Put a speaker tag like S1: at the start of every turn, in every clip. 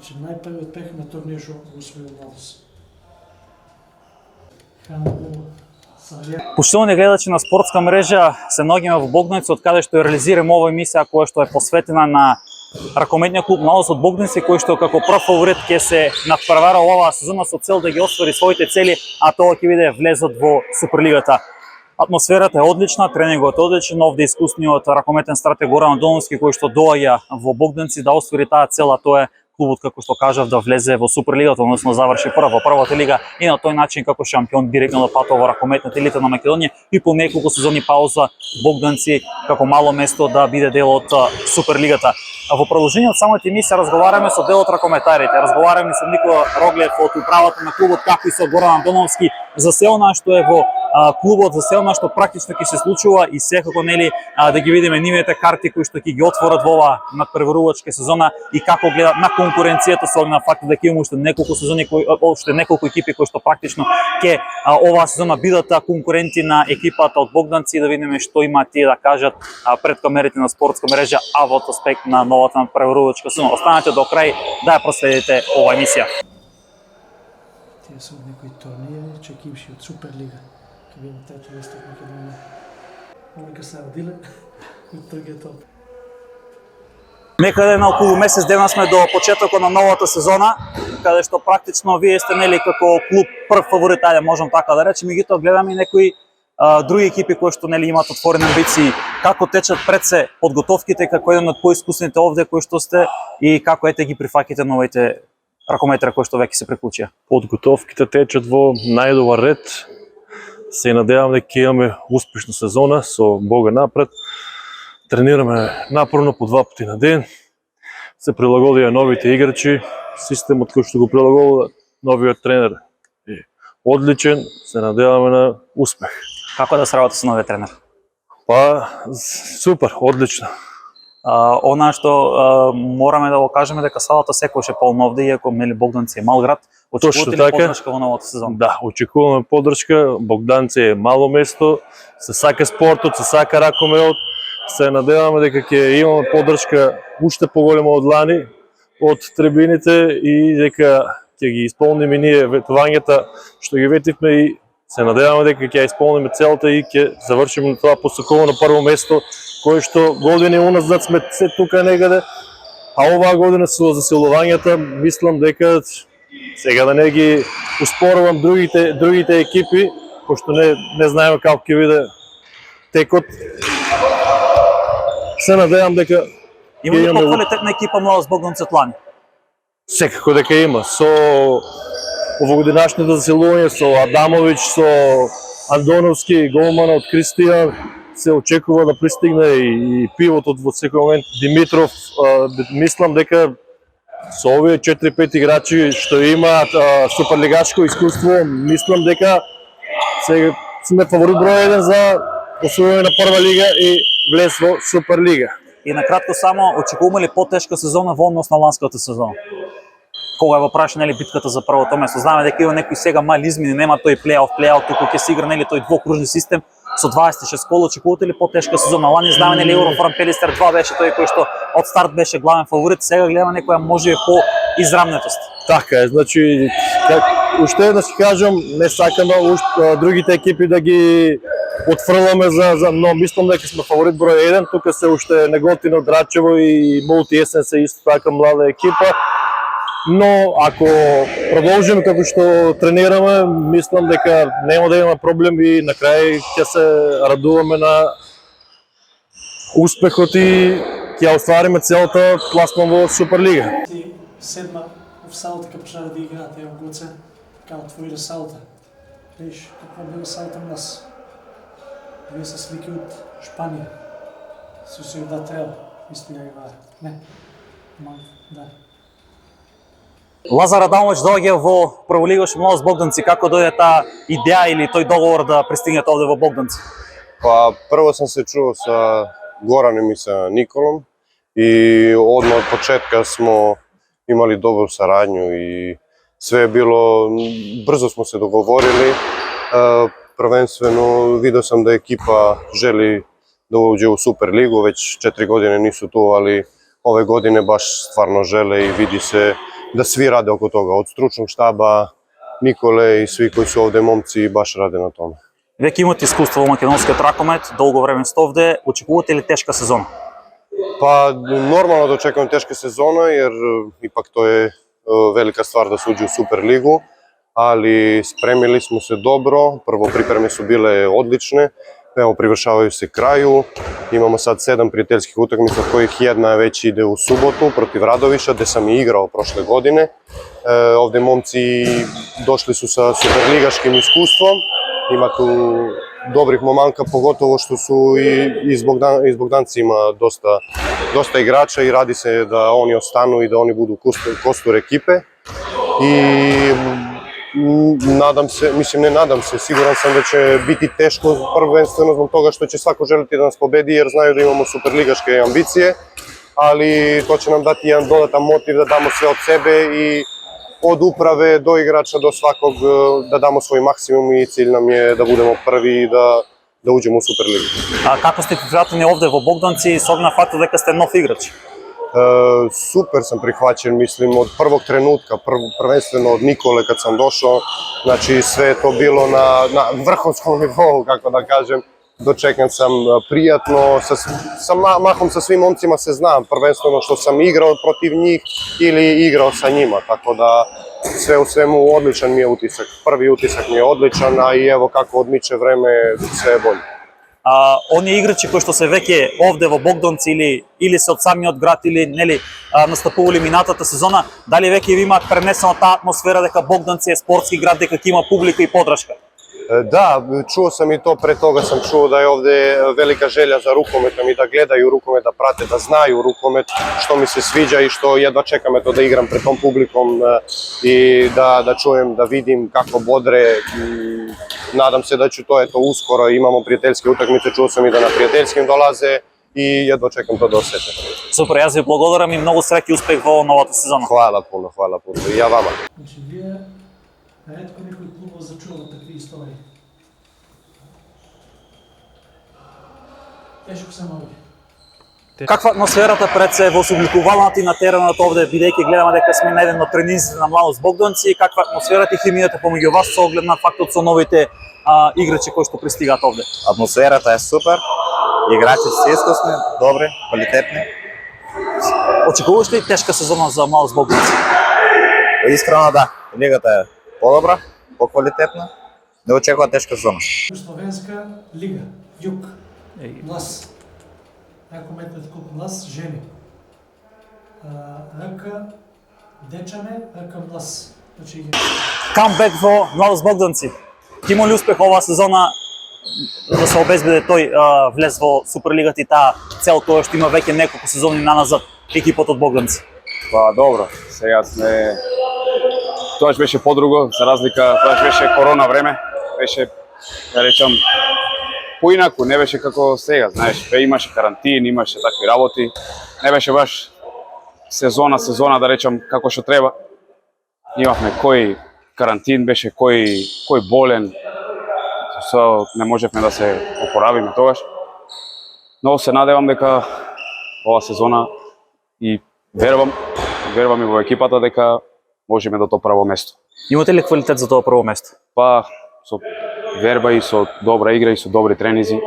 S1: Значи най-първият пех на турнир го освоил Младост.
S2: Poštovani gledači na Sportska mreža, se nogima v Bogdanici, od kada što realiziramo ova emisija koja što je posvetena na rakometния klub Mladost od Bogdanici, koji što kako prv favorit ќе се надпревара ова сезона со цел да ги оствари своите цели, а тоа ќе биде влезот во Суперлигата. Атмосферата е одлична, тренингот е одличен, овде искусниот ракометен стратег Горан Андоновски кој што доаѓа во Богданци да оствари таа цела, тоа е клубот, како што кажав, да влезе во Суперлигата, односно заврши во првата лига и на тој начин како шампион директно да патува во ракометната елита на Македонија и по неколку сезони пауза Богданци како мало место да биде дел од Суперлигата. А во продолжение од самата емисија разговараме со дел од ракометарите, разговараме со Никола Роглев од управата на клубот, како и со Горан Андоновски за се она што е во клубот, за се она што практично ќе се случува и секако нели да ги видиме нивните карти кои што ќе ги отворат во ова надпреварувачка сезона и како гледат на конкуренцијата со оглед на фактот дека имаме уште неколку сезони уште неколку екипи кои што практично ќе оваа сезона бидат конкуренти на екипата од Богданци и да видиме што имаат тие да кажат пред камерите на Спортска мрежа, а во аспект на новата надпреварувачка сезона. Останете до крај да ја проследите оваа емисија.
S1: Тие се некои турнири, чекивши од Суперлига. Ке би на трето место од Македонија. Овој се родиле од тргето.
S2: Некаде на околу месец дена сме до почетокот на новата сезона, каде што практично вие сте нели како клуб прв фаворит, ајде можам така да речем, меѓутоа гледаме и некои други екипи кои што нели имаат отворени амбиции. Како течат пред се подготовките како еден од поискусните овде кои што сте и како ете ги прифаќате новите ракометри кои што веќе се приклучија?
S3: Подготовките течат во најдобар ред. Се надевам дека имаме успешна сезона со Бога напред. Тренираме напорно по 2 пати на ден. Се прилагодија новите играчи, системот кој што го прилагодува новиот тренер е одличен. Се надеваме на успех.
S2: Како да се работи со новиот тренер?
S3: Па супер, одлично.
S2: Она што мораме да го кажеме дека салата секогаш е полна овде, иако нели Богданци е мал град. Очекувате ли поддршка во новата сезона?
S3: Да, очекуваме поддршка. Богданци е мало место, се сака спортот, се сака ракометот. Се надеваме дека ќе имаме поддршка уште поголема од лани од трибините и дека ќе ги исполниме ние ветувањата што ги ветивме и се надеваме дека ќе исполниме целата и ќе завршиме тоа посакувано прво место кое што години уназад сме се тука некаде, а оваа година со засилувањата мислам дека сега да не ги успорувам другите екипи, пошто не знаеме како ќе биде текот. Се надевам дека
S2: има ли по-квалитетна екипа Младост Богданци од лани?
S3: Секако дека има. Со овогодинашните засилувања со Адамович, со Андоновски, голмана од Кристијан, се очекува да пристигне и пивотот во секој момент Димитров. Мислам дека со овие 4-5 играчи што имаат суперлигачко искуство, мислам дека сега сме фаворит број 1 за освојување на прва лига и влез во Суперлига.
S2: И накратко само, очекуваме ли по-тешка сезона во однос на ланската сезона? Кога во прашање нели битката за првото место? Знаеме дека има некои сега мали измени, нема тој плей-оф, туку ќе се игра нели тој двокружни систем со 26 кола. Очекувате ли по-тешка сезона? Лани знаеме нели Еврофран Пелистер 2 беше тој кој што од старт беше главен фаворит, сега гледаме некоја можеби по израмнетост.
S3: Така е, значи уште да си кажам, не сакаме другите екипи да ги отфрламе но мислам дека сме фаворит број 1, тука се уште Неготино, Драчево и Мулти Есен се исто така млада екипа. Но ако продолжиме како што тренираме, мислам дека нема да имаме проблем и на крај ќе се радуваме на успехот и ќе оствариме целата пласман во Суперлига.
S1: Седма в салата кога почнаа да играат, ево Гоце, као отвори салата. Виж каква била салата у нас. Вие се слики од Шпанија. Се да треба, исто ја играат. Не, да.
S2: Лазар Адамович доаѓа во прволигаш Младост Богданци. Како дојде таа идеја или тој договор да пристигнете овде во Богданци?
S4: Па прво сам се чуo sa Goranom и sa Nikolom и odmah od početka smo imali dobru saradnju i sve je bilo, brzo smo se dogovorili. Prvenstveno vidio sam da ekipa želi da uđe u Superligu, već 4 godine nisu tu, ali ove godine baš stvarno žele i vidi se da svi rade oko toga, od stručnog štaba, Nikole i svi koji su ovde momci baš rade na tome.
S2: Веќе имате искуство во македонскиот ракомет, долго време сте овде, очекувате ли тешка сезона?
S4: Pa normalno da očekujem teška sezona jer ipak to je velika stvar da se uđe u Superligu, ali spremili smo se dobro, prvo pripreme su bile odlične, evo privršavaju se kraju, imamo sad 7 prijateljskih utakmica od kojih jedna već ide u subotu protiv Radoviša gde sam i igrao prošle godine. Ovde momci došli su sa superligaškim iskustvom, ima tu dobrih momanka, pogotovo što su i Bogdanci ima dosta igrača i radi se da oni ostanu i da oni budu kostur ekipe. I nadam se, mislim ne nadam se, siguran sam da će biti teško prvenstveno zbog toga što će svako želiti da nas pobedi jer znaju da imamo superligaške ambicije, ali to će nam dati jedan dodatan motiv da damo sve od sebe i od uprave do igrača do svakog da damo svoj maksimum i cilj nam je da budemo prvi i da uđemo u Superligu.
S2: А како сте прифатени овде во Богданци с оглед на фактот дека сте нов играч?
S4: Super sam prihvaćen, mislim, od prvog trenutka, prvenstveno od Nikole kad sam došao, znači sve je to bilo na vrhunskom nivou, kako da kažem, dočekan sam prijatno, mahom sa svim momcima se znam, prvenstveno što sam igrao protiv njih ili igrao sa njima, tako da sve u svemu odličan mi je utisak, prvi utisak mi je odličan, a i evo kako odmiče vreme, sve je bolje.
S2: Оние играчи кои што се веќе овде во Богданци или се од самиот град или нели настапували минатата сезона, дали веќе ви имаат пренесена таа атмосфера дека Богданци е спортски град, дека ќе има публика и подршка?
S4: Da, čuo sam i to, pre toga sam čuo da je ovde velika želja za rukometom i da gledaju rukomet, da prate, da znaju rukomet, što mi se sviđa i što jedva čekam eto da igram pred tom publikom i da čujem, da vidim kako bodre. Nadam se da ću to eto uskoro, imamo prijateljske utakmice, čuo sam i da na prijateljskim dolaze i jedva čekam to da osjetim.
S2: Супер, јас ви благодарам и многу среќа и успех во новата сезона.
S4: Hvala puno i ja vama.
S1: Значи, вие ретко некои клубови зачуват такви истории. Тешко се моги.
S2: Каква атмосферата пред се во собликуваната и на теренот овде, бидејќи гледаме дека сме на еден од тренинзите на Младост Богданци, каква атмосферата и химијата помеѓу вас со оглед на фактот со новите играчи кои што пристигаат овде?
S5: Атмосферата е супер, играчите се искусни, добри, квалитетни.
S2: Очекуваш ли тешка сезона за Младост Богданци?
S5: Искрено да, лигата е по-добра, по-квалитетна, не очекува тешка сезона.
S1: Словенска лига, Југ, Млас, ракометниот клуб Млас, жени. РК Дечане, РК Млас. Значи,
S2: Камбек во Младост Богданци. Ќе има ли успех оваа сезона да се обезбеди тој влез во Суперлигата и таа цел тоа што има веќе неколку сезони наназад екипот од Богданци?
S6: Па добро, сега сме... Тоаш беше подруго, за разлика, тоаш беше корона време, беше, да речам, поинаку, не беше како сега, знаеш, имаше карантин, имаше такви работи, не беше баш сезона, да речам, како што треба. Имавме кој карантин беше, кој болен, не можевме да се опоравиме тогаш. Но се надевам дека ова сезона и верувам и во екипата дека можеме до тоа прво место.
S2: Имате ли квалитет за тоа прво место?
S6: Па со верба и со добра игра и со добри тренизи,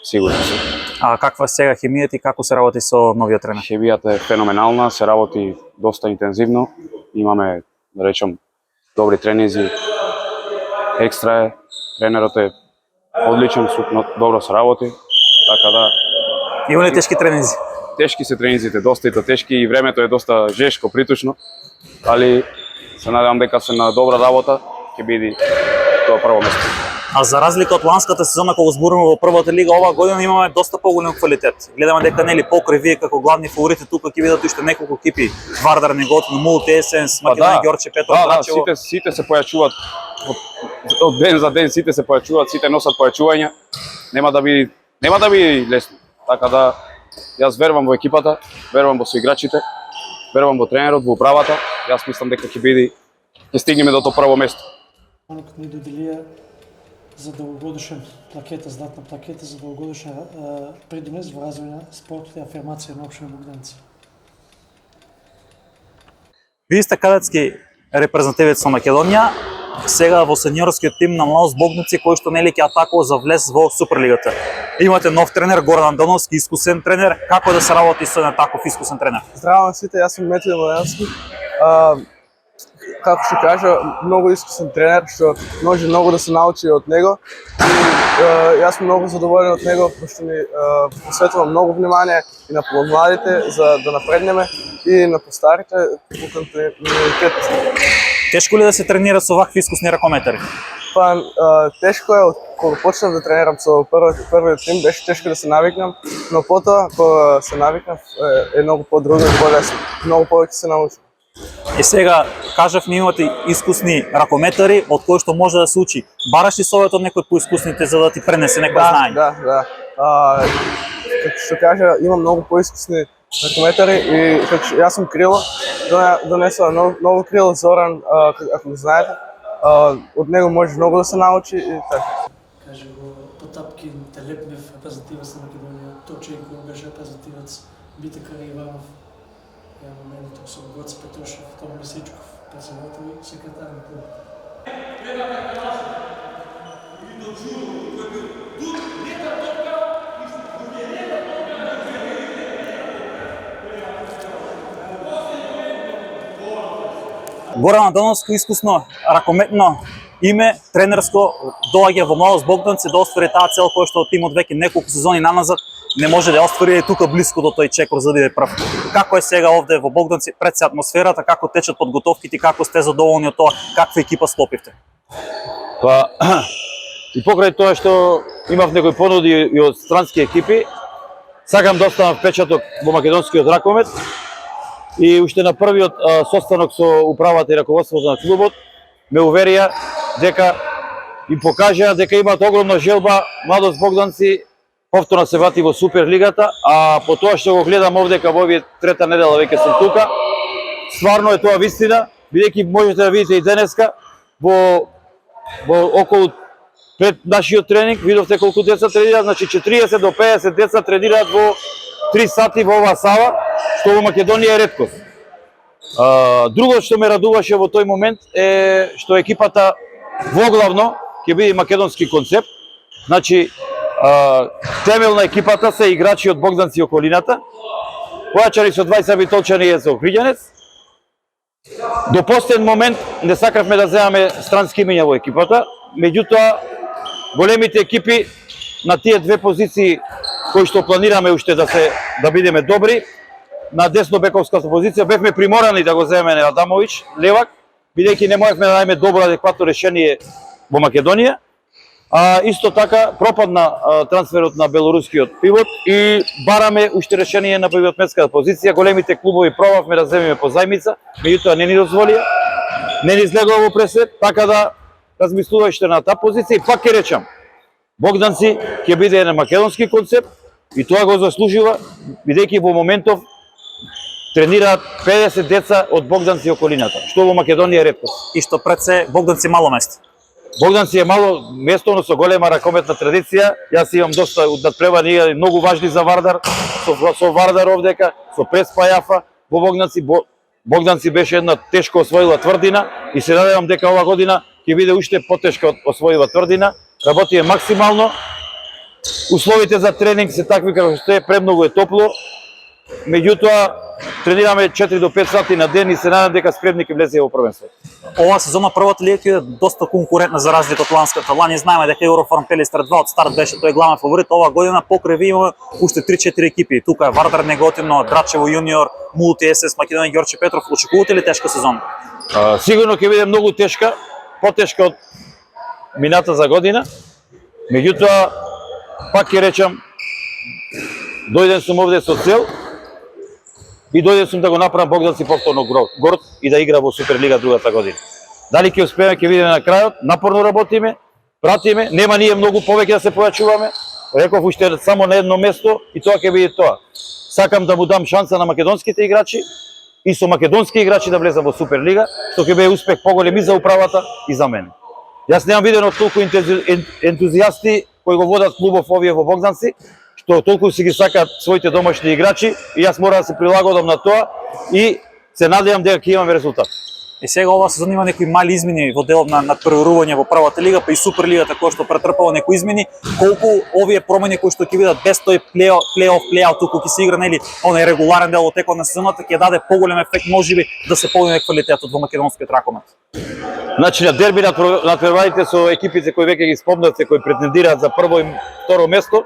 S6: сигурно сум.
S2: А каква сега хемијата и како се работи со новиот тренер?
S6: Хемијата е феноменална, се работи доста интензивно, имаме, да речам, добри тренизи, екстра е, тренерот е одличен, добро се работи, така да...
S2: Има ли тешки тренизи?
S6: Тешки се тренизите, доста и тешки и времето е доста жешко, притушно, али се надевам дека се на добра работа ќе биде тоа прво место.
S2: А за разлика од ланската сезона кога зборуваме во првата лига, оваа година имаме доста поголем квалитет. Гледаме дека нели покрај вие како главни фаворити тука ќе видат уште неколку екипи. Вардар, Неготино, Мулти, Есенс, Македонија, Ѓорче, Петро, Драчево.
S6: Сите се појачуваат од ден за ден, сите се појачуваат, сите носат појачувања. Нема да биде лесно. Така да јас верувам во екипата, верувам во соиграчите, верувам во тренерот, во управата. Јас мислам дека ќе стигнеме до тоа прво место.
S1: Онакот ни доделија за дългогодишен плакета, златна плакета за дългогодишен придонес во развој на спортот и афирмација на општина Богданци.
S2: Вие сте кадетски репрезентативец на Македонија, сега во сениорскиот тим на Младост Богдановци, кој што нели ќе атакува за влез во Суперлигата. Имате нов тренер, Горан Андоновски, искусен тренер. Како е да се работи со еден таков искусен тренер?
S7: Здраво на сите, јас сум Методи Младенски. Како што кажа, многу искусен тренер, што може многу да се научи од него. И јас сум многу задоволен од него, пошто ни посветува многу внимание и на помладите за да напреднеме и на постарите по континуитет.
S2: Тешко ли да се тренира со вакви искусни ракометари?
S7: Па, тешко е, кога почнав да тренирам со првиот тим, беше тешко да се навикнам, но потоа, кога се навикнав, е многу по-друго и по-лесно. Многу повеќе се научам.
S2: И сега, кажав, ми имате искусни ракометари, од кои што може да се учи. Бараш ли совет од некој поискусните за да ти пренесе некој знаење?
S7: Да. Како што кажа, има многу поискусни ракометари и јас сум крило, донесува ново крило Зоран, ако го знаете. Од него може многу да се научи и така.
S1: Каже го Потапкин, Телепнев, репрезентативец на Македонија, Точенко беше репрезентативец, Битека Иванов, ја моментот со Гоце Петрошев, Тома Месичков, председател и секретар на клуб.
S2: Горан Андоновски, искусно ракометно име, тренерско, доаѓа во Младост Богдановци да оствари таа цел која што тимот веќе неколку сезони наназад не може да ја оствари тука блиску до тој чекор за да биде прв. Како е сега овде во Богдановци, пред се атмосферата, како течат подготовките, како сте задоволни од тоа, каква екипа склопивте?
S8: Па и покрај тоа што имав некои понуди и од странски екипи, сакам да оставам впечаток во македонскиот ракомет. И уште на првиот состанок со управата и раководството на клубот ме уверија дека им покажаа дека имаат огромна желба Младост Богдановци повторно се врати во Суперлигата, а по тоа што го гледам овдека во овие трета недела веќе сум тука, стварно е тоа вистина, бидејќи можете да видите и денеска во околу пред нашиот тренинг видовте колку деца тренираат, значи 40 до 50 деца тренираат во 3 сати во оваа сала, што во Македонија е реткост. Друго што ме радуваше во тој момент е што екипата воглавно ќе биде македонски концепт. Значи, темел на екипата се играчи од Богдановци и околината, појачани со 20 битолчани и со Охриѓанец. До последен момент не сакавме да земаме странски имиња во екипата, меѓутоа големите екипи на тие две позиции кои што планираме уште да бидеме добри, на деснобековската позиција бевме приморани да го земеме Адамович, левак, бидејќи не можевме да најдеме добро адекватно решение во Македонија. Исто така пропадна трансферот на белорускиот пивот и бараме уште решение на пивотметската позиција. Големите клубови пробавме да земеме по зајмица, меѓутоа не ни дозволија, не ни излегува во пресвет, така да размислуваме уште на таа позиција и пак ќе речам, Богдановци ќе биде еден македонски концепт и тоа го заслужува, бидејќи во моментов тренираат 50 деца од Богдановци и околината, што во Македонија е реткост.
S2: И што пред се Богдановци мало место.
S8: Богдановци е мало место, но со голема ракометна традиција. Јас имам доста надпревари, многу важни за Вардар, со Вардар овдека, со Преспа Јафа во Богдановци. Богдановци беше една тешко освоила тврдина и се надевам дека ова година ќе биде уште потешко освоила тврдина. Работиме максимално. Условите за тренинг се такви како што е, премногу е топло. Меѓутоа тренираме 4 до 5 сати на ден и се надам дека спремни ќе влезе во првенство.
S2: Ова сезона првата лига е доста конкурентна за разлика од ланската. Лани знаеме дека Eurofarm Пелистар 2 од старт беше тој главен фаворит. Ова година покрај ви имаме уште 3-4 екипи. Тука е Вардар Неготино, Драчево Јуниор, Мулти СС Македонија, Ѓорче Петров. Очекувате ли тешка сезона?
S8: Сигурно ќе биде многу тешка, потешка од мината за година. Меѓутоа пак ќе речам, дојден сум овде со цел и дојден сум да го направам Богдановци повторно горд и да игра во Суперлига другата година. Дали ќе успееме, ќе видиме на крајот, напорно работиме, пратиме, нема ние многу повеќе да се појачуваме. Реков уште само на едно место и тоа ќе биде тоа. Сакам да му дам шанса на македонските играчи и со македонски играчи да влезам во Суперлига, што ќе биде успех поголем и за управата и за мене. Јас немам видено толку ентузијасти кои го водат клубов овие во Богдановци, што толку си ги сакаат своите домашни играчи и јас мора да се прилагодам на тоа и се надевам дека ќе имаме резултат.
S2: И сега ова сезон има некои мали измени во делот на надпреварување во првата лига, па и Суперлигата која што претрпала некои измени. Колку овие промени кои што ќе видат без тој плей-оф, туку ќе се игра нели онај регуларен дел од текот на сезоната, ќе даде поголем ефект можеби да се подиgne квалитетот во македонскиот ракомет.
S8: Значи на дерби надпреварите со екипите кои веќе ги спомнавте, кои претендираат за прво и второ место,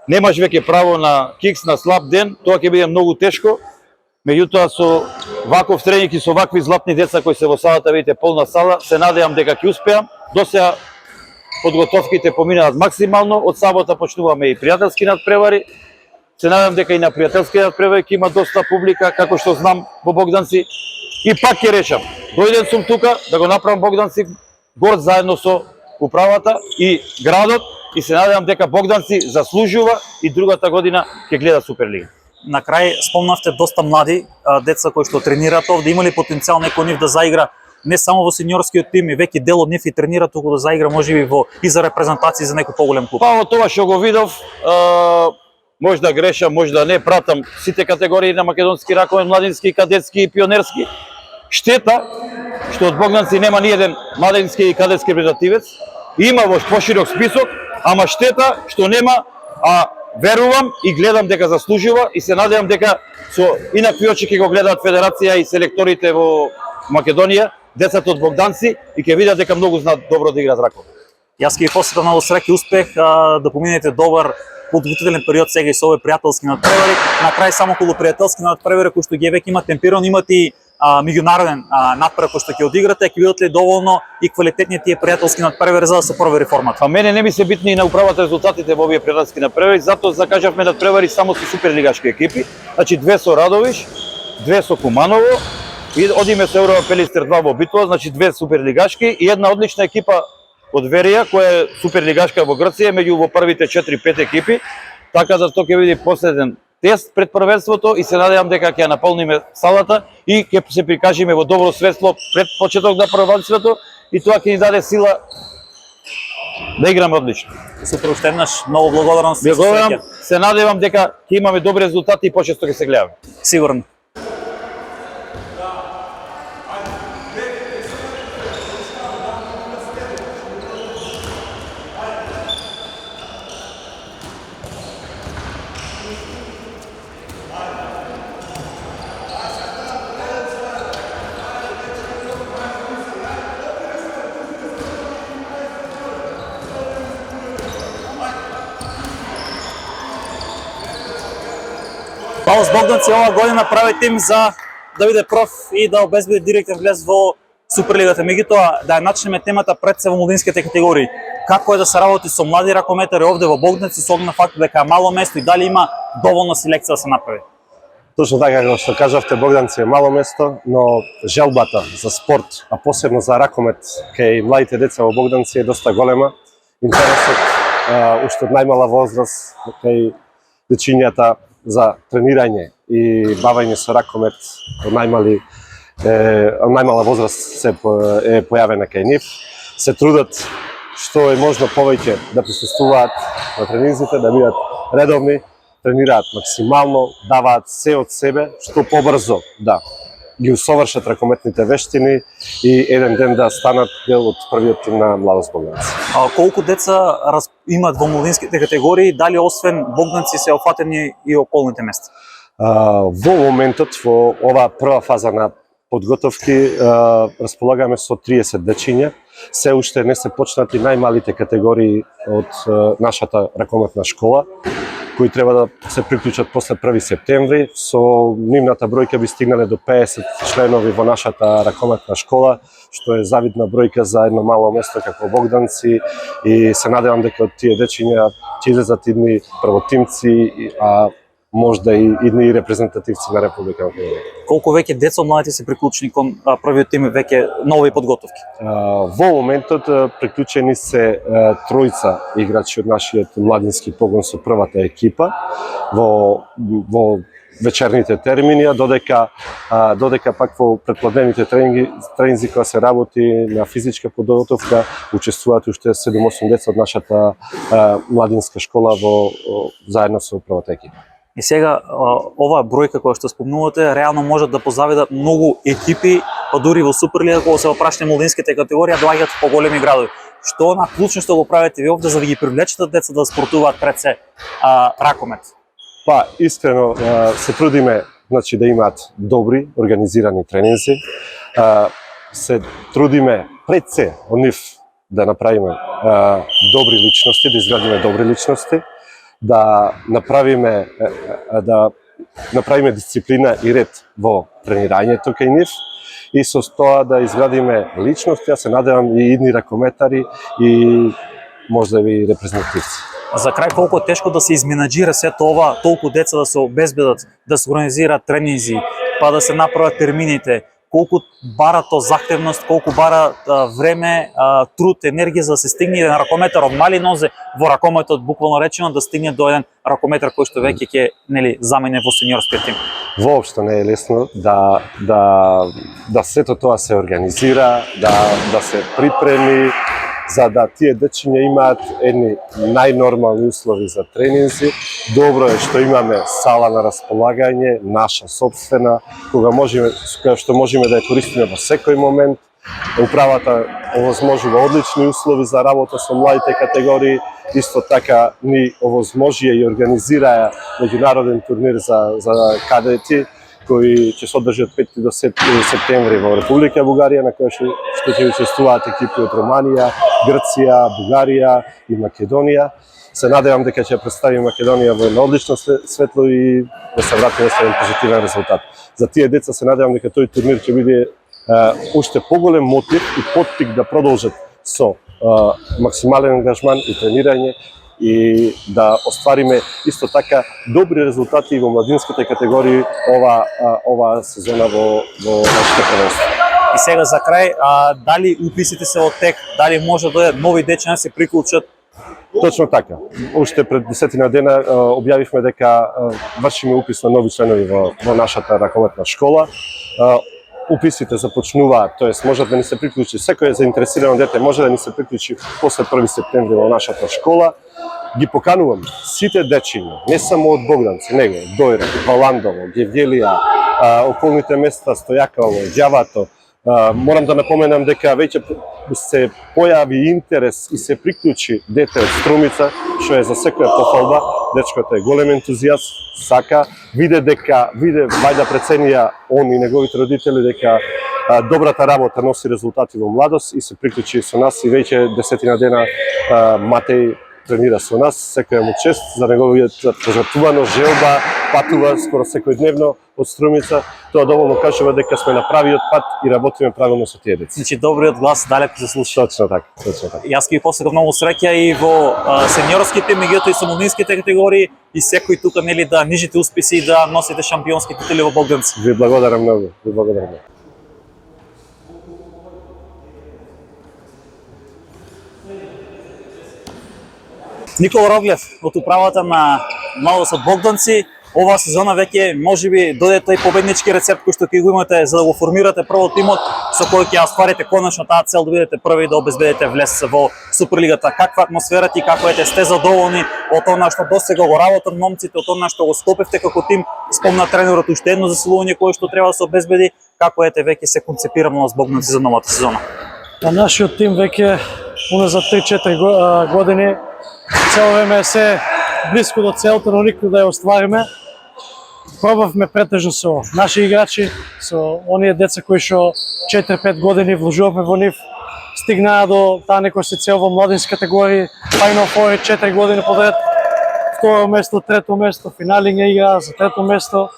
S8: немаш веќе право на кикс на слаб ден, тоа ќе биде многу тешко. Меѓутоа со ваков тренинг и со вакви златни деца кои се во салата, видите полна сала, се надевам дека ќе успеам. Досега подготовките поминаат максимално, од сабота почнуваме и пријателски надпревари. Се надевам дека и на пријателски надпревари ќе има доста публика, како што знам во Богданци. И пак ќе речам, дојден сум тука да го направам Богданци горд заедно со управата и градот и се надевам дека Богданци заслужува и другата година ќе гледа Суперлига.
S2: На крај спомнавте доста млади деца кои што тренираат овде, има ли потенцијал некој нив да заигра не само во сениорскиот тим и веќе дел од нив и тренира, туку да заигра можеби во и за репрезентација за некој поголем клуб?
S8: Па од тоа што го видов, може да грешам, може да не, пратам сите категории на македонски ракомет, младински, кадетски и пионерски. Штета што од Богданци нема ни еден младински и кадетски репрезентативец. Има во поширок список, ама штета што нема, а верувам и гледам дека заслужува и се надевам дека со инакви очи ќе го гледаат федерација и селекторите во Македонија, децата од Богданци и ќе видат дека многу знаат добро да играат ракомет.
S2: Јас ќе ви посетам многу среќа и успех да поминете добар подготвителен период сега и со овој пријателски надпревари. На крај само околу пријателски надпревари кои што ги веќе имат темпирано, имат и меѓународен надпревар кој што ќе одиграте, ќе бидат ли доволно и квалитетни тие пријателски надпревари за да се провери формата?
S8: А мене не ми се битни и на управата резултатите во овие пријателски надпревари, затоа закажавме надпревари само со суперлигашки екипи, значи 2 со Радовиш, 2 со Куманово, и одиме со Еврова Пелистер 2 во Битола, значи 2 суперлигашки и една одлична екипа од Верија која е суперлигашка во Грција меѓу во првите 4-5 екипи, така да тоа ќе биде последен тест пред првенството и се надевам дека ќе ја наполниме салата и ќе се прикажеме во добро светло пред почеток на првенството и тоа ќе ни даде сила да играме одлично.
S2: Супер, уште еднаш многу благодарност.
S8: Благодарам, се надевам дека ќе имаме добри резултати и почесто ќе се гледаме.
S2: Сигурно. Паулс Богданци оваа година прави тим за да биде проф и да обезбеди директен влез во Суперлигата. Меѓутоа, да ја начнеме темата пред се во младинските категории. Како е да се работи со млади ракометари овде во Богданци со оглед на фактот дека е мало место и дали има доволна селекција да се направи?
S9: Точно така како што кажавте, Богданци е мало место, но желбата за спорт, а посебно за ракомет кај младите деца во Богданци е доста голема. Интересот уште од најмала возраст кај дечињата за тренирање и бавење со ракомет од најмала возраст се е појавена кај нив. Се трудат што е можно повеќе да присуствуваат на тренинзите, да бидат редовни, тренираат максимално, даваат се од себе, што побрзо да ги усовршат ракометните вештини и еден ден да станат дел од првиот тим на Младост Богданци.
S2: Колку деца имат во младинските категории, дали освен Богданци се офатени и околните места?
S9: Во моментот, во оваа прва фаза на подготовки, располагаме со 30 дечиња. Се уште не се почнати најмалите категории од нашата ракометна школа, кои треба да се приклучат после 1 септември. Со нивната бројка би стигнале до 50 членови во нашата ракометна школа, што е завидна бројка за едно мало место како Богданци и се надевам дека од тие дечиња ќе излезат идни првотимци, а можда и идни репрезентативци на Република Македонија.
S2: Колку веќе деца од младите се приклучени кон првиот тим веќе нови подготовки?
S9: Во моментот приклучени се тројца играчи од нашиот младински погон со првата екипа во вечерните термини, додека пак во претпладневните тренинзи кога се работи на физичка подготовка, учествуваат уште 7-8 деца од нашата младинска школа заедно со првата екипа.
S2: И сега оваа бројка која што спомнувате, реално можат да позавидат многу екипи, па дури во Суперлига кога се опрашни младинските категории доаѓаат во поголеми градови. Што на клучно што го правите ви овде за да ги привлечете деца да спортуваат пред се ракомет?
S9: Па, искрено се трудиме значи да имаат добри организирани тренинзи. Се трудиме пред се од нив да направиме добри личности, да изградиме добри личности, да направиме дисциплина и ред во тренирањето кај нив и со тоа да изградиме личности, ја се надевам и идни ракометари и можда и репрезентативци.
S2: За крај, колку е тешко да се изменаџира сето ова, толку деца да се обезбедат, да се организираат тренинзи, па да се направат термините, колку бара то захтевност, колку бара време, труд, енергија за да се стигне еден ракометар од мали нозе во ракометот буквално речено да стигне до еден ракометар кој што веќе ќе замене во сениорскиот тим.
S9: Воопшто не е лесно да сето тоа се организира, да се припреми, за да тие дечиња имаат едни најнормални услови за тренинзи. Добро е што имаме сала на располагање, наша сопствена, која што можеме да ја користиме во секој момент. Управата овозможува одлични услови за работа со младите категории, исто така ни овозможија и организираа меѓународен турнир за кадети, кои ќе се одржи од 5 до 7 септември во Република Бугарија, на која што ќе учествуваат екипи од Романија, Грција, Бугарија и Македонија. Се надевам дека ќе представи Македонија во едно одлично светло и да се вратиме со еден позитивен резултат. За тие деца се надевам дека тој турнир ќе биде уште поголем мотив и поттик да продолжат со максимален ангажман и тренирање и да оствариме исто така добри резултати во младинските категории ова сезона во нашите првенства.
S2: И сега за крај, дали уписите се од тек, дали може да дојдат нови дечиња да се приклучат?
S9: Точно така. Уште пред 10 дена објавивме дека вршиме упис на нови членови во нашата ракометна школа. Уписите започнуваат, тоест може да ни се приклучи секој заинтересирано дете, може да ни се приклучи после 1 септември во нашата школа. Ги поканувам сите дечиња, не само од Богданци, него Дојре, Валандово, Гевгелија, околните места Стојаково, Ѓавато. Морам да напоменам дека веќе се појави интерес и се приклучи дете од Струмица, што е за секоја пофалба. Дечкото е голем ентузијаст, сака, виде вајда преценија он и неговите родители дека добрата работа носи резултати во младост и се приклучи со нас и веќе 10 дена Матеј тренира со нас, секоја му чест за неговиот пожртвувано желба, патува скоро секојдневно од Струмица. Тоа доволно кажува дека сме на правиот пат и работиме правилно со тие деца.
S2: Значи добриот глас далеку се слуша.
S9: Точно така, точно така.
S2: Јас ќе ви посакам многу среќа и во сениорските, меѓутоа и со младинските категории и секој тука да нижите успеси и да носите шампионски титули во Богданци.
S9: Ви благодарам многу, ви благодарам многу.
S2: Никола Роглев од управата на Младост од Богданци. Оваа сезона веќе можеби дојде тој победнички рецепт кој што ќе го имате за да го формирате прво тимот со кој ќе остварите конечно таа цел да бидете први и да обезбедите влез во Суперлигата. Каква атмосфера и како сте задоволни од она што досега го работат момците, од она што го склопивте како тим? Спомна тренерот уште едно засилување кое што треба да се обезбеди. Како веќе се концепира Младост Богданци за новата сезона?
S1: Нашиот тим веќе уназад 3-4 години цело време се близко до целта, но никој да ја оствариме. Пробавме претежно со наши играчи, со оние деца кои што 4-5 години вложувавме во нив, стигнаа до таа некоја се цел во младински категории, Final Four 4 години подред, второ место, трето место, финали не играа за трето место,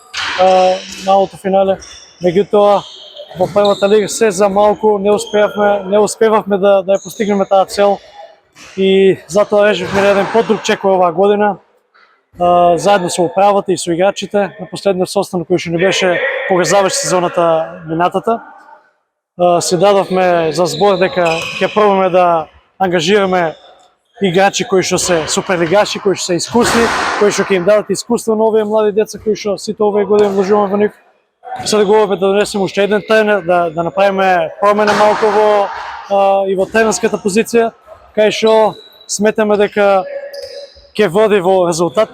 S1: малото финале. Меѓутоа во првата лига се за малку не успевавме да ја постигнеме таа цел и затоа решивме на еден подруг чекор оваа година, заедно со управата и со играчите, на последниот состанок кој што ни беше кога заврши сезоната минатата. Се дадовме за збор дека ќе пробаме да ангажираме играчи кои што се суперлигаши, кои што се искусни, кои што ќе им дадат искуство на овие млади деца кои што сите овие години вложуваме во нив. Се договоривме да донесеме уште еден тренер, да направиме промена малку и во тренерската позиција, кај што сметаме дека ќе води во резултат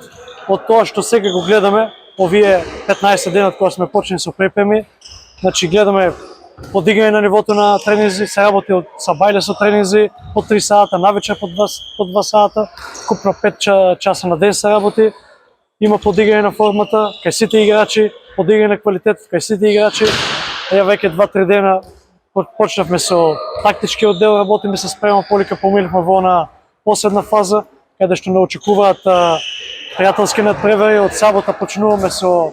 S1: од тоа што сега го гледаме, овие 15 дена кога сме почнали со припреми, значи гледаме подигање на нивото на тренинзи, се работи од сабајле со тренинзи по 3 сата, навечер по 2 сата, купно 5 часа на ден се работи. Има подигање на формата кај сите играчи, подигање на квалитетот кај сите играчи. Ја веќе 2-3 дена почнавме со тактички оддел, работиме се спрема, полека помиливме во на последна фаза, каде што не очекуваат пријателски надпревари. Од сабота почнуваме со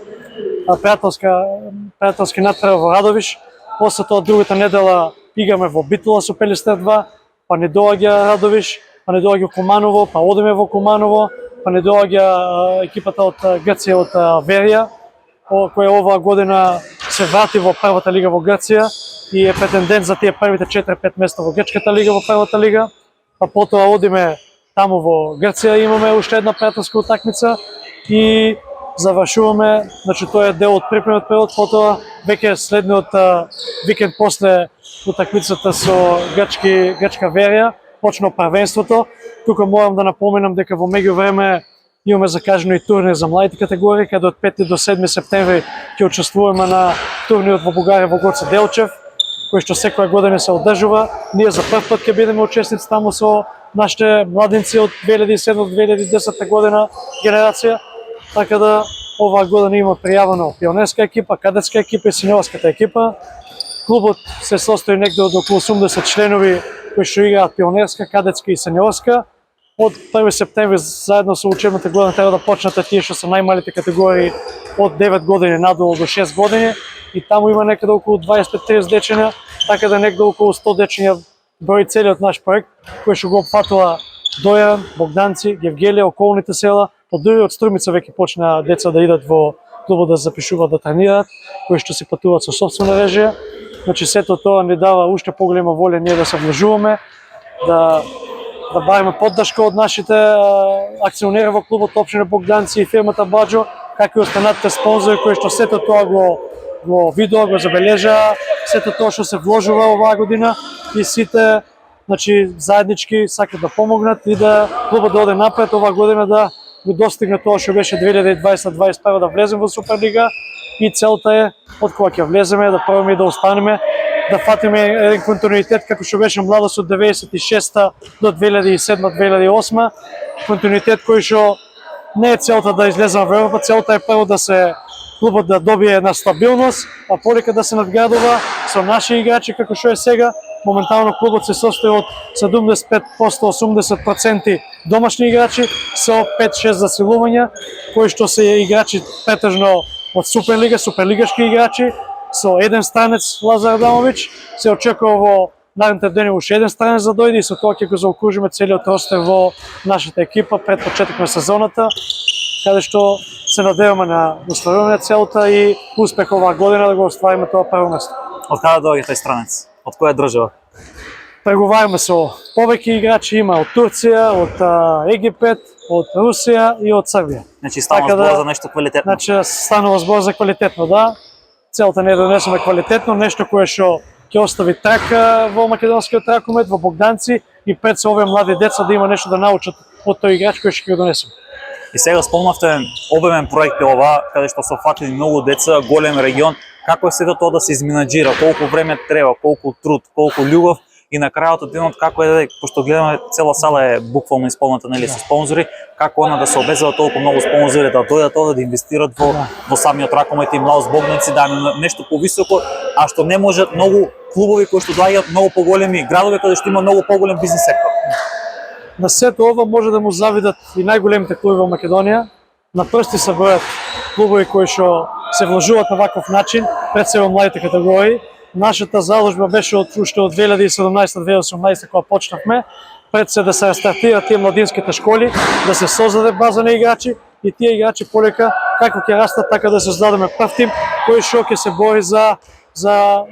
S1: пријателски надпревар во Радовиш. После тоа другата недела играме во Битола со Пелистер 2, па не доаѓа Радовиш, па не доаѓа Куманово, па одиме во Куманово, па не доаѓа екипата од Грција, од Верија, која оваа година се врати во првата лига во Грција и е претендент за тие првите 4-5 места во грчката лига, во првата лига. Па потоа одиме таму во Грција, имаме уште една пријателска утакмица и завршуваме, значи тоа е дел од припремниот период, потоа веќе следниот викенд после утакмицата со грчка Верија почна првенството. Тука морам да напоменам дека во меѓувреме имаме закажано и турнир за младите категории, каде од 5 до 7 септември ќе учествуваме на турнирот во Бугарија во Гоце Делчев, кој што секоја година се одржува. Ние за прв пат ќе бидеме учесници таму со нашите младинци од 2007-2010 година генерација. Така да оваа година има пријавено пионерска екипа, кадетска екипа и сениорската екипа. Клубот се состои негде од околу 80 членови кои што играат пионерска, кадетска и сениорска. Од 1 септември заедно со учебната година треба да почнат тие што се најмалите категории од 9 години надолу до 6 години и таму има некаде околу 25-30 дечиња, така да некаде околу 100 дечиња брои целиот наш проект кој што го опфатува Дојан, Богданци, Гевгелија, околните села. Од дури од Струмица веќе почна деца да идат во клубот да запишуваат, да тренираат, кои што си патуваат со сопствена режија. Значи сето тоа ни дава уште поголема волја ние да се вложуваме, да бараме поддршка од нашите акционери во клубот, општина Богданци и фирмата Баџо, како и останатите спонзори кои што сето тоа го видоа, го забележаа, сето тоа што се вложува оваа година и сите значи заеднички сакат да помогнат и да клубот да оде напред оваа година, да го достигне тоа што беше 2020-2021 да влеземе во Суперлига и целта е од кога ќе влеземе да пробаме да останеме, да фатиме еден континуитет како што беше младост од 96 до 2007-2008, континуитет кој што не е целта да излеземе во Европа, целта е прво да се клубот да добие една стабилност, а полека да се надградува со наши играчи како што е сега. Моментално клубот се состои од 75%-80% домашни играчи со 5-6 засилувања, кои што се играчи претежно од Суперлига, суперлигашки играчи, со еден странец Лазар Адамович. Се очекува во наредните дни уште еден странец да дојде и со тоа ќе го заокружиме целиот ростер во нашата екипа пред почеток на сезоната, каде што се надеваме на остварување целта и успех оваа година да го оствариме тоа прво место.
S2: Од каде доаѓа тај странец? Од која држава?
S1: Преговараме со повеќе играчи, има од Турција, од Египет, од Русија и од Србија.
S2: Значи станува збор за нешто квалитетно.
S1: Значи станува збор за квалитетно, да. Целта не е да донесеме квалитетно, нешто кое што ќе остави трак во македонскиот ракомет, во Богданци и пред се овие млади деца да има нешто да научат од тој играч кој ќе го донесеме.
S2: И сега спомнавте обемен проект ова, каде што се фатили многу деца, голем регион. Како е сето тоа да се изменаџира, колку време треба, колку труд, колку љубов и на крајот од денот како е, пошто гледаме цела сала е буквално исполната нели со спонзори, како она да се обезува толку многу спонзори да дојдат овде да инвестират во самиот ракомет и младост Богданци, да нешто повисоко, а што не можат многу клубови кои што доаѓаат многу поголеми градови каде што има многу поголем бизнис сектор.
S1: На сето ова може да му завидат и најголемите клубови во Македонија. На прсти се бројат клубови кои што се вложуваат на ваков начин пред се во младите категории. Нашата заложба беше уште од 2017-2018 кога почнавме, пред се да се рестартираат тие младинските школи, да се создаде база на играчи и тие играчи полека како ќе растат, така да се создадеме прв тим кој што ќе се бори за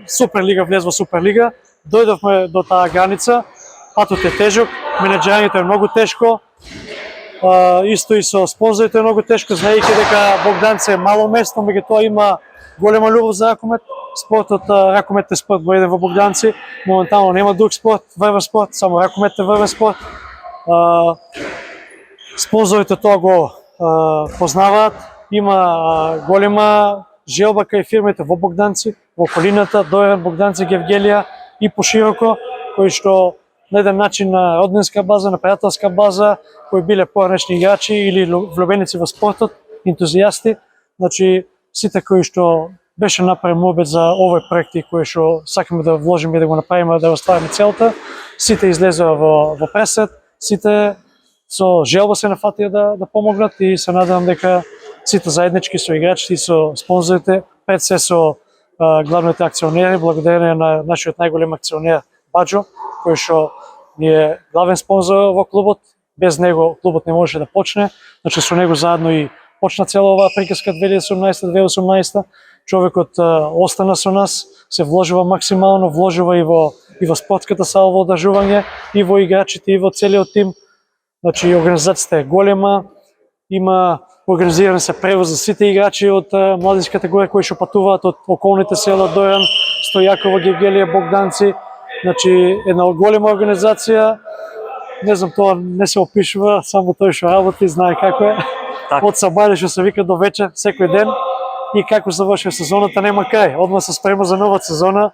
S1: Суперлига, влез во Суперлига. Дојдовме до таа граница, патот е тежок, менеџирањето е многу тешко, исто и со спонзорите е многу тешко, знаејќи дека Богданци е мало место, меѓутоа има голема љубов за ракомет. Спортот, ракомет е спорт број еден во Богданци, моментално нема друг спорт, врвен спорт, само ракомет е врвен спорт. Спонзорите тоа го познаваат. Има голема желба кај фирмите во Богданци, во околината, Дојан, Богданци, Гевгелија и пошироко, кои што на еден начин на роднинска база, на пријателска база, кои биле поранешни играчи или влюбеници во спортот, ентузијасти. Значи, сите кои што беше направен мобет за овој проекти кои што сакаме да вложиме и да го направиме, да оствариме целта, сите излезоа во пресет, сите со желба се нафатија да помогнат и се надевам дека сите заеднички со играчите и со спонзорите, пред се со главните акционери, благодарение на нашиот најголем акционер Баџо, кој што ни е главен спонзор во клубот. Без него клубот не можеше да почне. Значи со него заедно и почна цела оваа приказка 2017-2018. Човекот остана со нас, се вложува максимално, вложува и во спортската сала, во одржување, и во играчите, и во целиот тим. Значи организацијата е голема, има организиран се превоз за сите играчи од младинска категорија кои што патуваат од околните села Дојан, Стојакова, Гевгелија, Богданци. Значи една голема организација. Не знам, тоа не се опишува, само тој што работи знае како е. Од сабајле што се вика до вечер секој ден. И како завршува сезоната нема крај. Одма се спрема за нова сезона.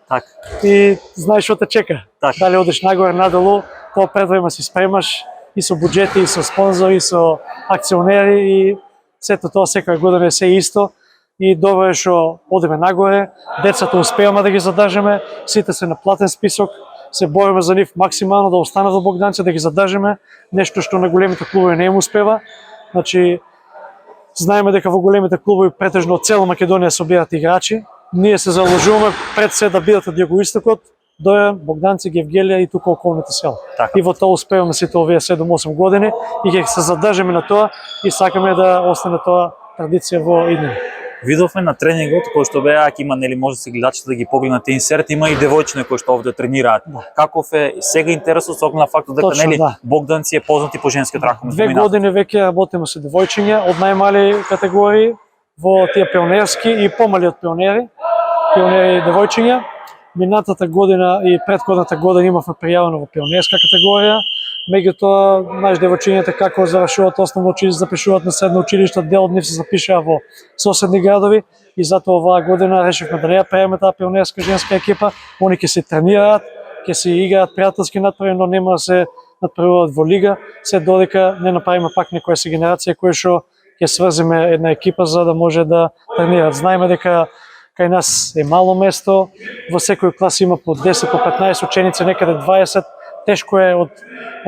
S1: И знаеш што те чека. Дали одиш нагоре, надолу, тоа предварно си спремаш и со буџети, и со спонзори, и со акционери, и сето тоа секоја година е се исто. И добро е што одиме нагоре, децата успеаме да ги задржиме, сите се на платен список, се бориме за нив максимално да останат во Богданци, да ги задржиме, нешто што на големите клубови не им успева. Значи, знаеме дека во големите клубови претежно од цела Македонија собират играчи. Ние се заложуваме пред се да бидат од југоистокот, Дојан, Богданци, Гевгелија и тука околните села. И во тоа успеваме сите овие 7-8 години и ќе се задржиме на тоа и сакаме да остане тоа традиција во иднина.
S2: Видовме на тренингот кој што беа, ако има нели може да се гледачите да ги погледнат инсерт, има и девојчиња кои што овде тренираат. Каков е сега интересот со оглед на фактот дека нели Богданци е познати по женскиот ракомет?
S1: 2 години веќе работиме со девојчиња од најмали категории во тие пионерски и помали од пионери и девојчиња. Минатата година и претходната година имавме пријавено во пионерска категорија. Меѓутоа, знаеш, девојчињата како завршуваат основно училиште, запишуваат на средно училиште, дел од нив се запишаа во соседни градови и затоа оваа година решивме да не ја приемеме таа пионерска женска екипа. Они ќе се тренираат, ќе се играат пријателски натпревари, но нема да се натпреваруваат во лига, се додека не направиме пак некоја се генерација која што ќе сврзиме една екипа за да може да тренираат. Знаеме дека кај нас е мало место, во секој клас има по 10, по 15 ученици, некаде 20. Тешко е од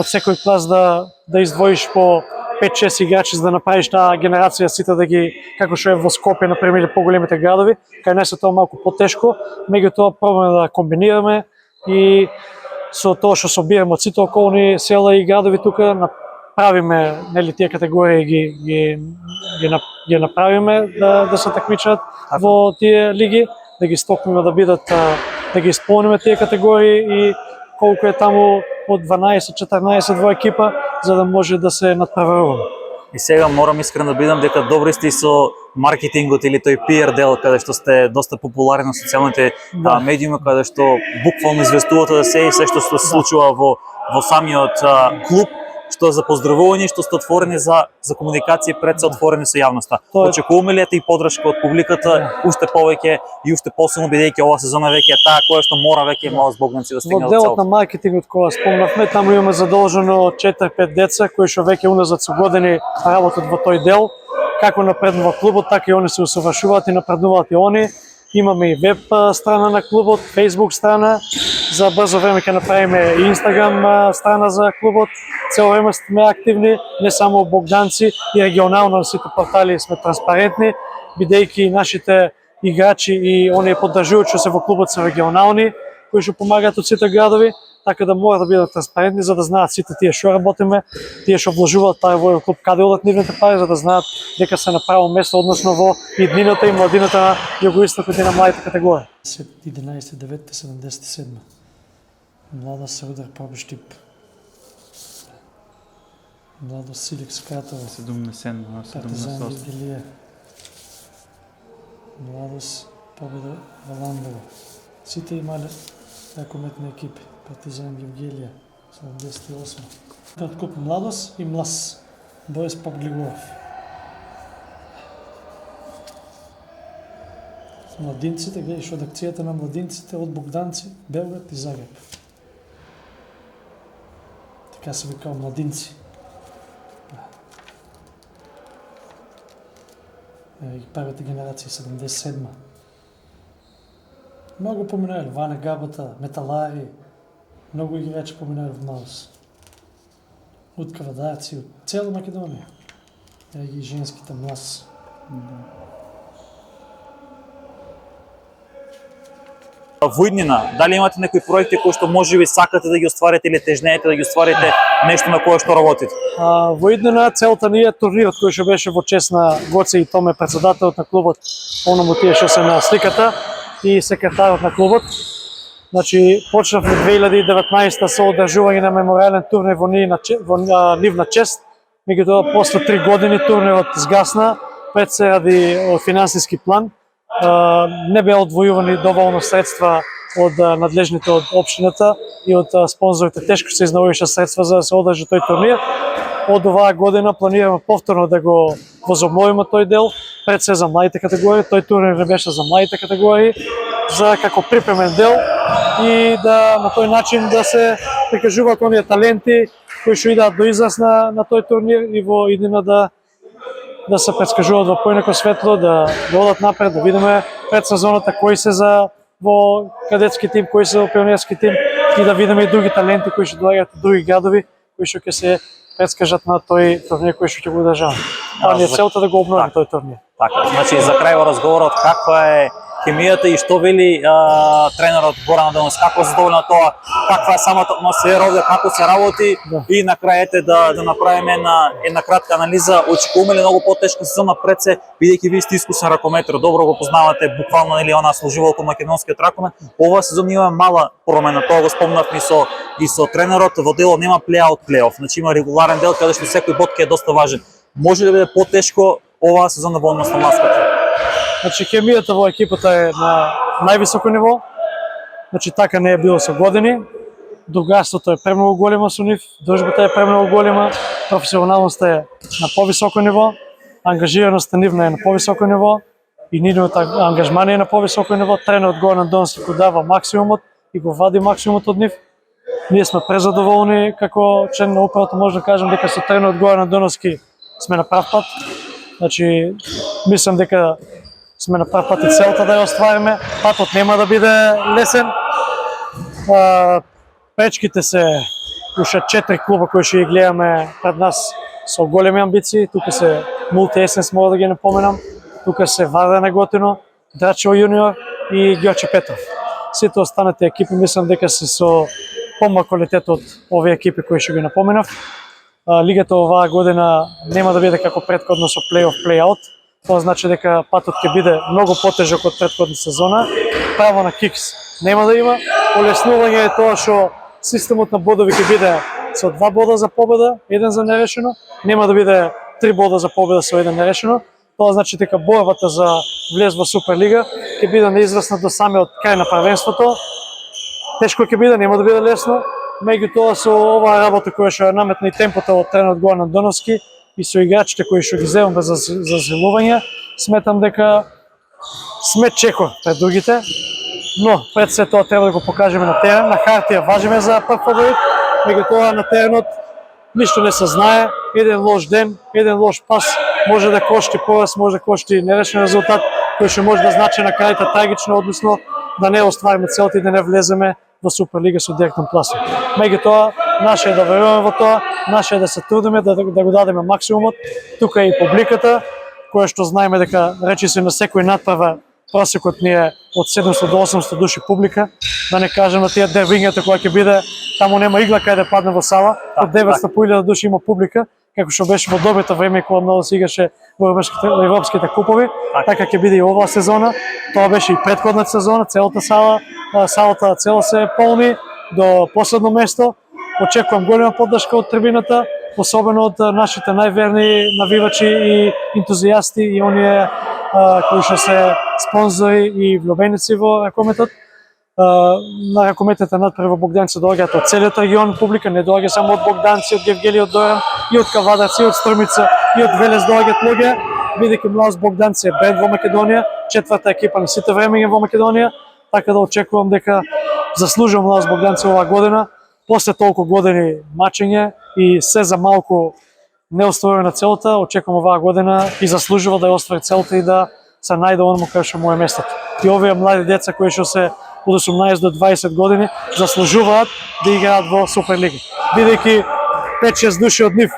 S1: секој клас да издвоиш по 5-6 играчи за да направиш таа генерација сите да ги, како што е во Скопје, например, или поголемите градови. Кај нас е тоа малку потешко, меѓутоа пробаме да комбинираме и со тоа што собираме од сите околни села и градови тука направиме нели тие категории ги направиме да се такмичат во тие лиги, да ги стокнеме да бидат да ги исполниме тие категории и колку е таму од 12-14 во екипа за да може да се надпреваруваме.
S2: И сега морам искрено да бидам дека добри сте со маркетингот или тој PR дел каде што сте доста популарни на социјалните медиуми, каде што буквално известувате да се што се случува во самиот клуб, што за поздравување, што сте отворени за комуникација пред се отворени со јавноста. Очекуваме ли и поддршка од публиката уште повеќе и уште посебно бидејќи оваа сезона веќе е таа која што мора веќе младост Богданци да стигне до цел?
S1: Во делот на маркетингот кога спомнавме, таму имаме задолжено 4-5 деца кои што веќе уназад со години работат во тој дел. Како напреднува клубот, така и они се усовршуваат и напреднуваат и они. Имаме и веб страна на клубот, Facebook страна. За брзо време ќе направиме и Instagram страна за клубот. Цело време сме активни, не само Богданци, и регионално на сите портали сме транспарентни, бидејќи нашите играчи и оние поддржувачи што се во клубот се регионални, кои што помагаат од сите градови, така да мора да бидат транспарентни за да знаат сите тие што работиме, тие што вложуваат пари во клуб, каде одат нивните пари, за да знаат дека се на право место односно во иднината и младината на југоистокот и на младите категории. 11-9-77. Млада Саудар Пробиштип. Младо Силик Скатова.
S2: 77,
S1: Партизан Гевгелија. Младост Победа Валандова. Сите имале ракометни екипи. Партизан Гевгелија 78. Клуб Младост и Млас Борис Павлигоров. Младинците, гледаш од акцијата на младинците од Богданци, Белград и Загреб. Така се викао младинци. И првата генерација 77-ма. Многу поминали, Ване Габота, Металари, многу играчи поминали во Маус. Од Кавадарци, од цела Македонија. И женските млас.
S2: Во иднина, дали имате некои проекти кои што можеби сакате да ги остварите или тежнеете да ги остварите нешто на кое што работите?
S1: Во иднина целта ни е турнирот кој што беше во чест на Гоце и Томе, председателот на клубот, оному тие што се на сликата и секретарот на клубот. Значи, почнавме 2019 со одржување на мемориален турнир во нивна чест. Меѓутоа, после 3 години турнирот сгасна, пред се ради финансиски план. Не беа одвојувани доволно средства од надлежните од општината и од спонзорите. Тешко се изнаоѓаше средства за да се одржи тој турнир. Од оваа година планираме повторно да го возобновиме тој дел, пред се за младите категории. Тој турнир не беше за младите категории, за како припремен дел и да на тој начин да се прикажуваат оние таленти кои што идат до израз на тој турнир и во иднина да се предскажуваат во поинако светло, да одат напред, да видиме пред сезоната кои се за во кадетски тим, кои се во пионерски тим и да видиме и други таленти кои што доаѓаат од други градови, кои што ќе се предскажат на тој турнир кој што ќе го одржаваме. Ни е целта да го обновиме тој турнир.
S2: Така, значи за крај во разговорот, каква е хемијата и што вели тренерот Горан Андоновски, како задоволен од тоа, каква е самата атмосфера овде, како се работи и на крај да направиме една кратка анализа. Очекуваме ли многу потешка сезона пред се, бидејќи вие сте искусен ракометар, добро го познавате буквално или она служувалко македонскиот ракомет. Оваа сезон има мала промена, тоа го спомнавме и со тренерот, во дело нема плей-аут, значи има регуларен дел каде што секој бод е доста важен. Може ли да биде потешко оваа сезона во однос на маската?
S1: Значи, хемијата во екипата е на највисоко ниво. Значи, така не е било со години. Другарството е премногу големо со нив, дружбата е премногу голема, професионалноста е на повисоко ниво, ангажираноста нивна е на повисоко ниво и нивното ангажмание е на повисоко ниво. Тренерот Горан Андоновски го дава максимумот и го вади максимумот од нив. Ние сме презадоволни како член на управата, може да кажем дека со тренерот Горан Андоновски сме на прав пат. Значи, мислам дека сме на прав пат и целта да ја оствариме. Патот нема да биде лесен. Пречките се уште 4 клуба кои ќе ги гледаме пред нас со големи амбиции. Тука се Мултиесенс, мога да ги напоменам. Тука се Варда Неготино, Драчево Јуниор и Ѓорче Петров. Сите останати екипи мислам дека се со помал квалитет од овие екипи кои ќе ги напоменав. Лигата оваа година нема да биде како претходно со плей-оф, плей-аут. Тоа значи дека патот ќе биде многу потежок од претходна сезона. Право на кикс нема да има. Олеснување е тоа што системот на бодови ќе биде со 2 бода за победа, 1 за нерешено. Нема да биде 3 бода за победа со 1 нерешено. Тоа значи дека борбата за влез во Суперлига ќе биде неизвестна до самиот крај на првенството. Тешко ќе биде, нема да биде лесно. Меѓутоа со оваа работа која што ја наметна и темпото од тренерот Горан Андоновски и со играчите кои што ги земаме за засилување, сметам дека сме чекор пред другите, но пред се тоа треба да го покажеме на терен. На хартија важиме за прв фаворит, меѓутоа на теренот ништо не се знае. Еден лош ден, еден лош пас може да кошти пораз, може да кошти нерешен резултат, кој што може да значи на крајта трагично, односно да не оствариме целта и да не влеземе во Суперлига со директен пласман. Меѓутоа, наше е да веруваме во тоа, наше е да се трудиме, да го дадеме максимумот. Тука е и публиката, која што знаеме дека речи се на секој надпрва просекот ни е од 700 до 800 души публика. Да не кажем на тие дервињата која ќе биде, таму нема игла кај да падне во сала, од 900 по 1000 души има публика, како што беше во добрите време кога многу се играше во европските купови, така ќе биде и оваа сезона. Тоа беше и претходната сезона, целата салата цела се полни до последно место. Очекувам голема поддршка од трибината, особено од нашите најверни навивачи и ентузијасти и оние кои што се спонзори и влюбеници во ракометот. На ракометите надпред во Богданци доаѓаат од целиот регион публика, не доаѓа само од Богданци, од Гевгели, од Доран, и од Кавадарци, и од Стрмица, и од Велес доаѓаат луѓе, бидејќи Млаус Богданци е бренд во Македонија, четврта екипа на сите времења во Македонија, така да очекувам дека заслужува Младост Богданци оваа година, после толку години мачење и се за малку неостварена целта, очекувам оваа година и заслужува да ја оствари целта и да се најде оному кај што му е местото. И овие млади деца кои што се од 18 до 20 години заслужуваат да играат во Суперлига. Бидејќи 5-6 души од нив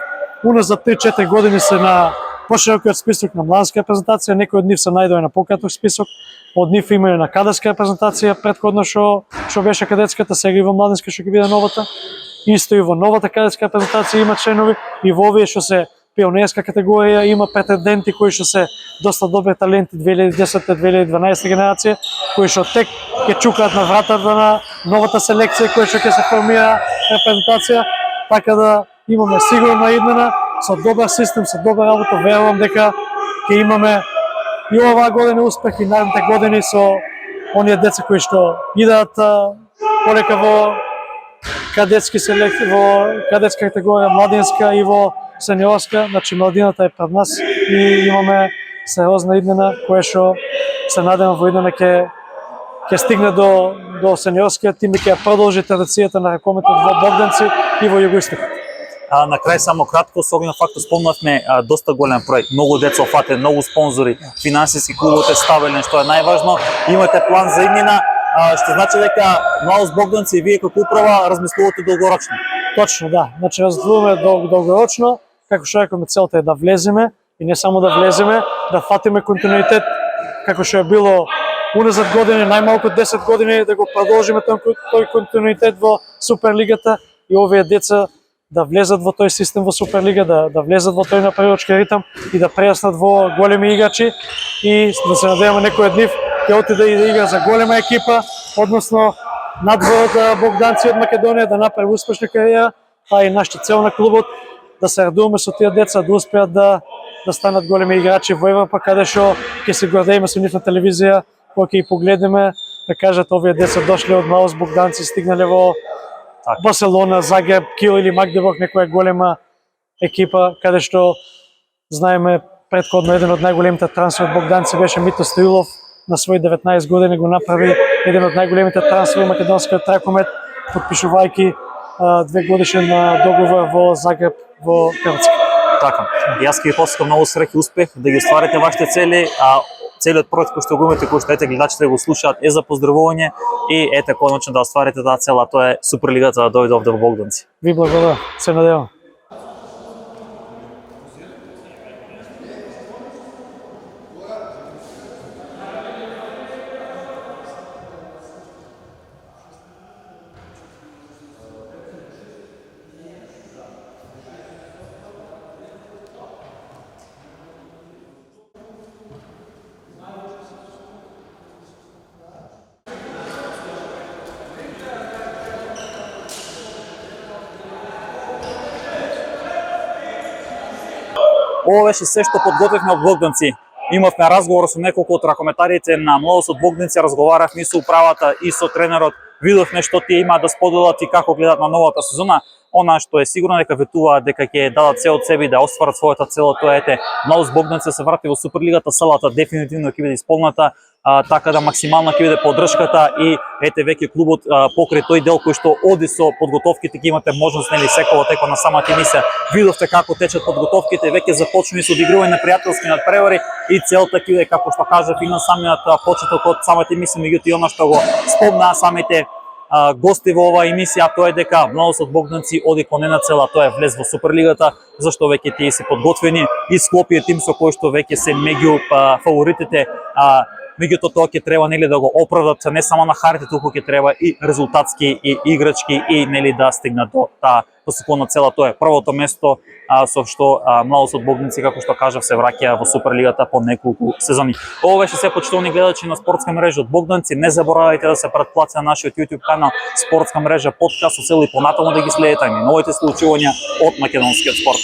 S1: уназад 3-4 години се на поширокиот список на младинска репрезентација, некои од нив се најдоа на пократок список, од нив има и на кадетска репрезентација, претходно што беше кадетската, сега и во младинска што ќе биде новата. Исто и во новата кадетска репрезентација има членови и во овие што се пионерска категорија има претенденти кои што се доста добри таленти 2010-2012 генерација, кои што тек ќе чукаат на вратата на новата селекција која што ќе се формира репрезентација, така да имаме сигурна иднина со добар систем, со добра работа, верувам дека ќе имаме и оваа година успех и наредните години со оние деца кои што идат полека во кадетски селекција, во кадетска категорија, младинска и во сениорска, значи младината е пред нас и имаме сериозна иднина која што се надевам во иднина ќе стигне до сениорскиот тим и ќе продолжи традицијата на ракометот во Богданци и во Југоистокот.
S2: На крај само кратко, со оглед на фактот спомнавме доста голем проект, многу деца офатен, многу спонзори, финансиски клубот е стабилен, што е најважно. Имате план за иднина, што значи дека Младост Богданци и вие како управа размислувате долгорочно.
S1: Точно, да. Значи размислуваме долгорочно, како што рекоме, целта е да влеземе и не само да влеземе, да фатиме континуитет како што е било уназад години, најмалку 10 години, да го продолжиме тој континуитет во Суперлигата и овие деца да влезат во тој систем во Суперлига, да влезат во тој напредувачки ритам и да прераснат во големи играчи и да се надеваме некој од нив ќе отиде и да игра за голема екипа, односно надворот Богданци од Македонија, да направи успешна кариера, па и нашата цел на клубот да се радуваме со тие деца да успеат да станат големи играчи во Европа, каде што ќе се гордееме со нив на телевизија, кога ќе ги погледнеме да кажат овие деца дошле од Младост Богданци, стигнале во Барселона, Загреб, Киел или Магдебург, некоја голема екипа, каде што знаеме претходно еден од најголемите трансфери од Богданци беше Мито Стоилов, на своји 19 години го направи еден од најголемите трансфери во македонскиот ракомет, потпишувајќи 2-годишен договор во Загреб во Хрватска.
S2: Така. И јас ќе ви посакам многу среќа и успех да ги остварите вашите цели, а целиот проект кој што го имате, кој што гледачите го слушаат е за поздравување и ете конечно да остварите таа цела, тоа е Суперлигата да дојде овде во Богданци.
S1: Ви благодарам, се надевам.
S2: Ова беше се што подготвивме од Богданци. Имавме разговор со неколку од ракометарите на Младост од Богданци, разговаравме и со управата и со тренерот, видовме што тие имаат да споделат и како гледат на новата сезона. Она што е сигурно дека ветуваат дека ќе дадат се од себе и да остварат својата цела, тоа е Младост Богданци да се врати во Суперлигата, селата дефинитивно ќе биде исполната, така да максимално ќе биде поддршката и ете веќе клубот покрај тој дел кој што оди со подготовките, ќе имате можност нели секоја текот на самата емисија. Видовте како течат подготовките, веќе започнува со одигрување на пријателски надпревари и целта ќе биде како што кажав и на самиот почеток од самата емисија, меѓутоа она што го спомнаа самите гости во оваа емисија, тоа е дека Младост од Богданци оди кон една цела, тоа е влез во Суперлигата, зашто веќе тие се подготвени и Скопје тим со кој што веќе се меѓу фаворитите, меѓутоа тоа ќе треба нели да го оправдат не само на харта, туку ќе треба и резултатски и играчки и нели да стигнат до таа посекуна цела, тоа е првото место со што Младост од Богданци, како што кажав, се враќа во Суперлигата по неколку сезони. Ова беше се, почитувани гледачи на спортска мрежа од Богданци. Не заборавајте да се претплатите на нашиот YouTube канал Спортска мрежа подкаст, со цел и понатаму да ги следите новите случувања од македонскиот спорт.